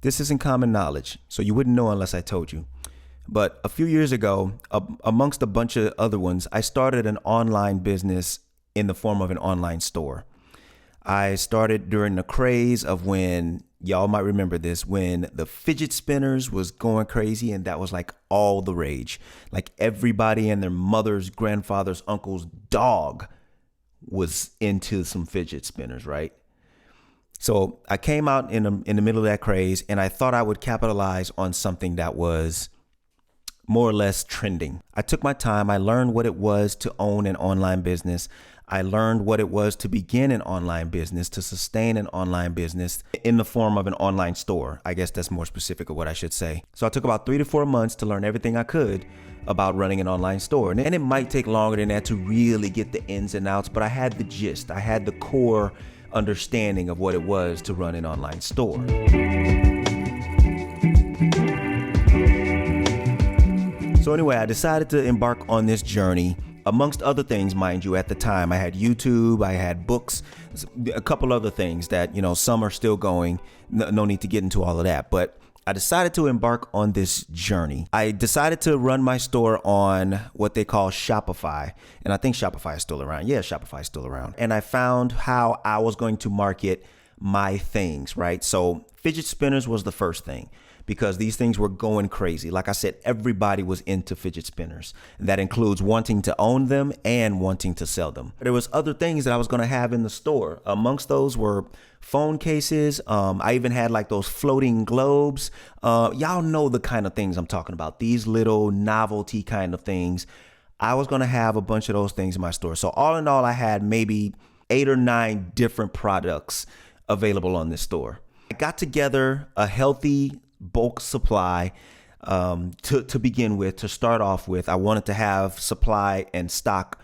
This isn't common knowledge, so you wouldn't know unless I told you. But a few years ago, amongst a bunch of other ones, I started an online business in the form of an online store. I started during the craze of when, y'all might remember this, when the fidget spinners was going crazy, and that was like all the rage. Like everybody and their mother's, grandfather's, uncle's dog was into some fidget spinners, right? So I came out in the middle of that craze, and I thought I would capitalize on something that was more or less trending. I took my time. I learned what it was to own an online business. I learned what it was to begin an online business, to sustain an online business in the form of an online store. I guess that's more specific of what I should say. So I took about 3 to 4 months to learn everything I could about running an online store. And it might take longer than that to really get the ins and outs, but I had the gist. I had the core understanding of what it was to run an online store. So anyway, I decided to embark on this journey. Amongst other things, mind you, at the time, I had YouTube, I had books, a couple other things that, some are still going. No need to get into all of that. But I decided to embark on this journey. I decided to run my store on what they call Shopify. And I think Shopify is still around. Yeah, Shopify is still around. And I found how I was going to market my things, right? So fidget spinners was the first thing, because these things were going crazy. Like I said, everybody was into fidget spinners. And that includes wanting to own them and wanting to sell them. There was other things that I was going to have in the store. Amongst those were phone cases. I even had like those floating globes. Y'all know the kind of things I'm talking about. These little novelty kind of things. I was going to have a bunch of those things in my store. So all in all, I had maybe 8 or 9 different products available on this store. I got together a healthy bulk supply to begin with. To start off with, I wanted to have supply and stock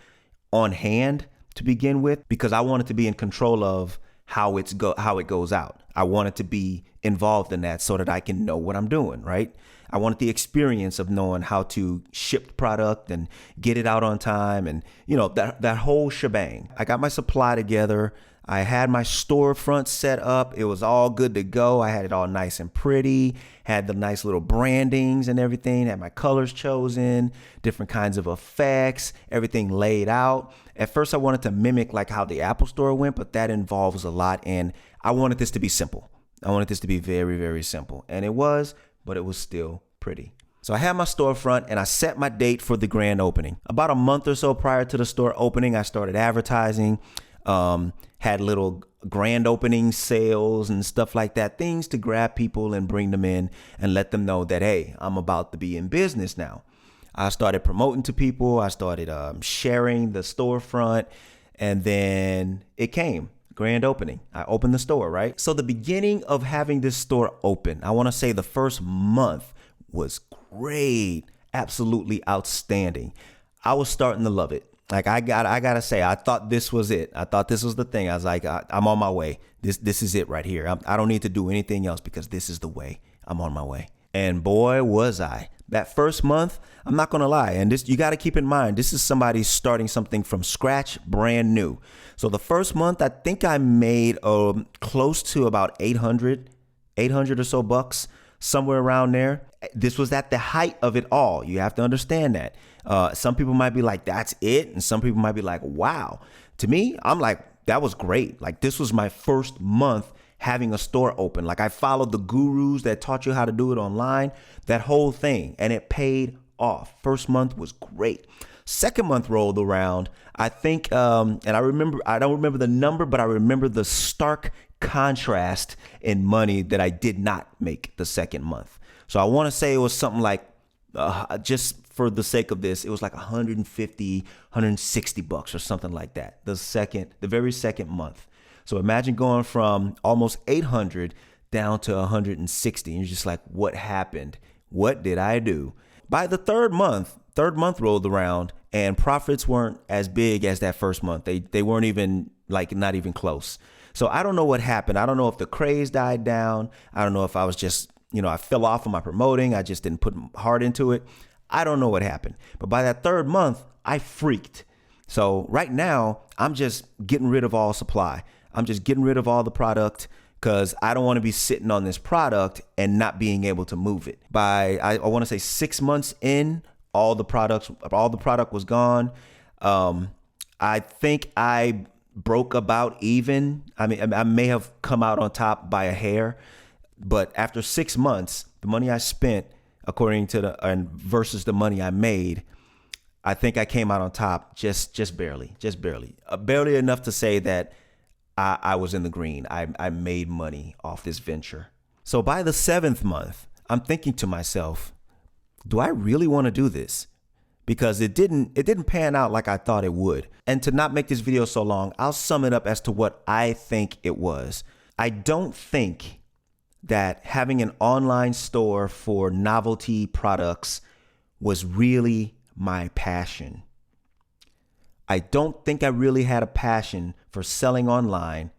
on hand to begin with, because I wanted to be in control of how it goes out. I wanted to be involved in that so that I can know what I'm doing, right? I wanted the experience of knowing how to ship product and get it out on time, and that whole shebang. I got my supply together. I had my storefront set up. It was all good to go. I had it all nice and pretty, had the nice little brandings and everything, had my colors chosen, different kinds of effects, everything laid out. At first, I wanted to mimic like how the Apple Store went, but that involves a lot. And I wanted this to be simple. I wanted this to be very, very simple. And it was, but it was still pretty. So I had my storefront and I set my date for the grand opening. About a month or so prior to the store opening, I started advertising. Had little grand opening sales and stuff like that, things to grab people and bring them in and let them know that, hey, I'm about to be in business now. I started promoting to people. I started sharing the storefront, and then it came grand opening. I opened the store, right? So the beginning of having this store open, I want to say the first month was great, absolutely outstanding. I was starting to love it. Like I gotta say, I thought this was it. I thought this was the thing. I was like, I'm on my way. This is it right here. I don't need to do anything else, because this is the way. I'm on my way. And boy, was I. That first month, I'm not gonna lie. And this, you gotta keep in mind, this is somebody starting something from scratch, brand new. So the first month, I think I made close to about 800 or so bucks, somewhere around there. This was at the height of it all. You have to understand that. Some people might be like, that's it. And some people might be like, wow. To me, I'm like, that was great. Like, this was my first month having a store open. Like, I followed the gurus that taught you how to do it online, that whole thing, and it paid off. First month was great. Second month rolled around. I think, and I don't remember the number, but I remember the stark contrast in money that I did not make the second month. So I want to say it was something like, just for the sake of this, it was like 150, 160 bucks or something like that. The very second month. So imagine going from almost 800 down to 160. And you're just like, what happened? What did I do? By the third month rolled around, and profits weren't as big as that first month. They weren't even not even close. So I don't know what happened. I don't know if the craze died down. I don't know if I was just, I fell off on my promoting. I just didn't put heart into it. I don't know what happened. But by that third month, I freaked. So right now, I'm just getting rid of all supply. I'm just getting rid of all the product, because I don't want to be sitting on this product and not being able to move it. By I want to say 6 months in, all the product was gone. I think I broke about even. I mean, I may have come out on top by a hair, but after 6 months, the money I spent, according to versus the money I made, I think I came out on top just barely, barely enough to say that I was in the green. I made money off this venture. So by the 7th month, I'm thinking to myself, do I really want to do this? Because it didn't pan out like I thought it would. And to not make this video so long, I'll sum it up as to what I think it was. I don't think that having an online store for novelty products was really my passion. I don't think I really had a passion for selling online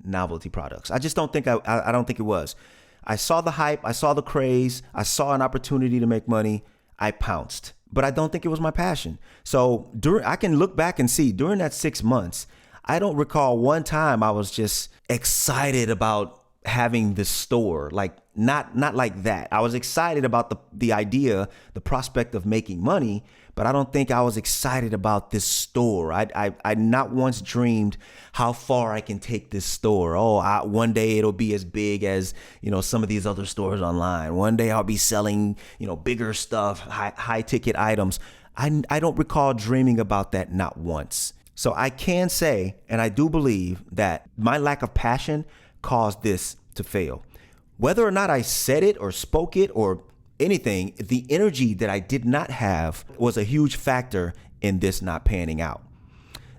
novelty products. I just don't think I don't think it was. I saw the hype, I saw the craze, I saw an opportunity to make money, I pounced. But I don't think it was my passion. So I can look back and see during that 6 months, I don't recall one time I was just excited about having this store. Like not like that. I was excited about the idea, the prospect of making money, but I don't think I was excited about this store. I not once dreamed how far I can take this store. One day it'll be as big as, some of these other stores online. One day I'll be selling, bigger stuff, high ticket items. I don't recall dreaming about that, not once. So I can say, and I do believe that my lack of passion caused this to fail. Whether or not I said it or spoke it or anything, the energy that I did not have was a huge factor in this not panning out.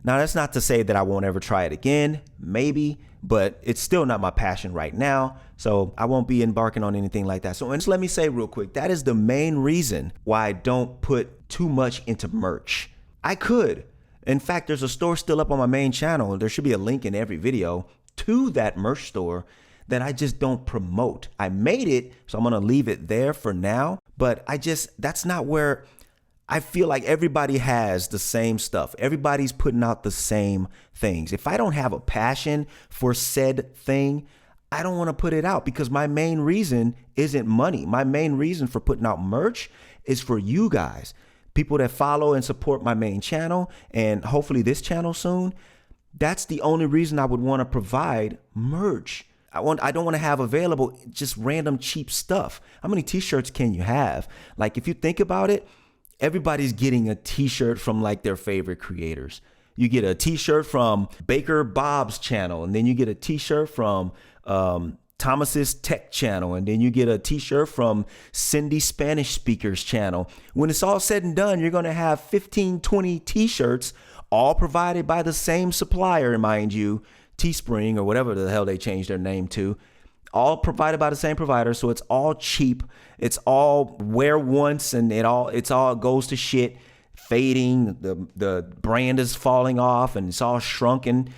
Now, that's not to say that I won't ever try it again, maybe, but it's still not my passion right now. So I won't be embarking on anything like that. So just let me say real quick, that is the main reason why I don't put too much into merch. I could. In fact, there's a store still up on my main channel. There should be a link in every video to that merch store that I just don't promote. I made it, so I'm gonna leave it there for now, but that's not where I feel like everybody has the same stuff. Everybody's putting out the same things. If I don't have a passion for said thing, I don't wanna put it out because my main reason isn't money. My main reason for putting out merch is for you guys, people that follow and support my main channel and hopefully this channel soon. That's the only reason I would wanna provide merch. I don't want to have available just random cheap stuff. How many t-shirts can you have? Like if you think about it, everybody's getting a t-shirt from like their favorite creators. You get a t-shirt from Baker Bob's channel, and then you get a t-shirt from Thomas's Tech channel, and then you get a t-shirt from Cindy Spanish Speaker's channel. When it's all said and done, you're going to have 15, 20 t-shirts all provided by the same supplier, mind you, Teespring or whatever the hell they changed their name to, all provided by the same provider. So it's all cheap. It's all wear once and it all goes to shit, fading. The brand is falling off and it's all shrunken.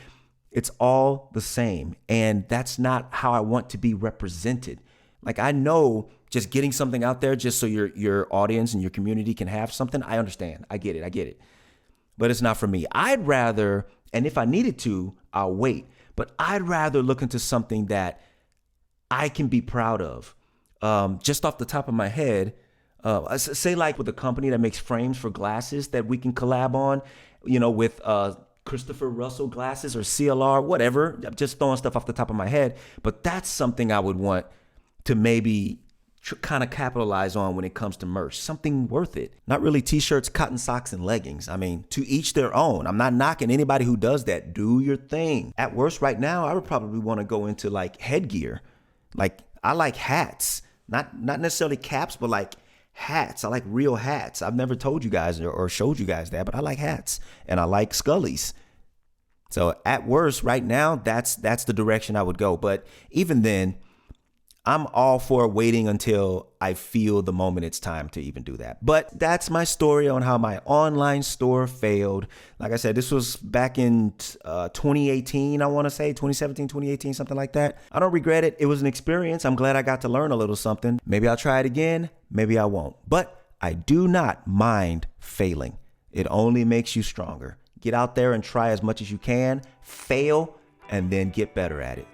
It's all the same. And that's not how I want to be represented. Like I know just getting something out there just so your audience and your community can have something. I understand. I get it. But it's not for me. I'd rather, and if I needed to, I'll wait. But I'd rather look into something that I can be proud of. Just off the top of my head, say like with a company that makes frames for glasses that we can collab on, with Christopher Russell glasses or CLR, whatever. I'm just throwing stuff off the top of my head. But that's something I would want to maybe kind of capitalize on when it comes to merch, something worth it. Not really t-shirts, cotton socks, and leggings. I mean, to each their own. I'm not knocking anybody who does that. Do your thing. At worst, right now, I would probably want to go into like headgear. Like I like hats, not necessarily caps, but like hats. I like real hats. I've never told you guys or showed you guys that, but I like hats and I like Scullies. So at worst, right now, that's the direction I would go. But even then, I'm all for waiting until I feel the moment it's time to even do that. But that's my story on how my online store failed. Like I said, this was back in 2018, I want to say 2017, 2018, something like that. I don't regret it. It was an experience. I'm glad I got to learn a little something. Maybe I'll try it again. Maybe I won't. But I do not mind failing. It only makes you stronger. Get out there and try as much as you can, fail, and then get better at it.